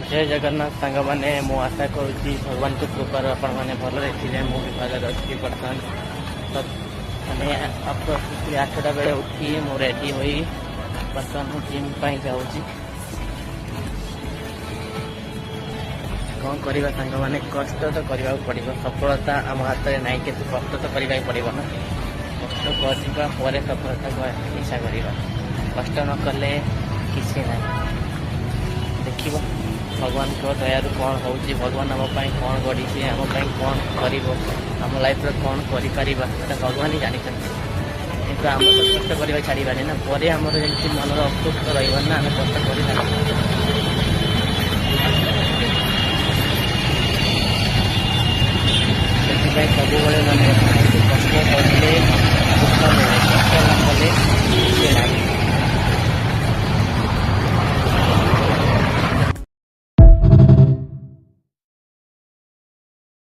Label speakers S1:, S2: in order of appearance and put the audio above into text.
S1: जय जगन्नाथ सांग मैंने मु आशा करुँची भगवान को कृपार आपण मैंने भलरे थे मु भी भलरे अच्छी बर्तमान तो मैंने आप 8टा बेले उठी मु रेडी हो बर्तमान मु जिम जाऊँगी कौन करवा सांग मैंने कष्ट तो करने पड़ो सफलता आम हाथ में नाई कि कष्ट तो करने पड़ो ना कष्ट करने सफलता को इच्छा करवा कष्ट न कले किसी ना देख भगवान को दयारू कौन हो भगवान आम कौन गढ़ी आम कौन कर आम लाइफ कौन कर भगवान ही जानी किंतु आम तो कष्ट करवा छाड़बानी ना पर आमर जमी मनर अफसोस तो रहा आम कष्ट कर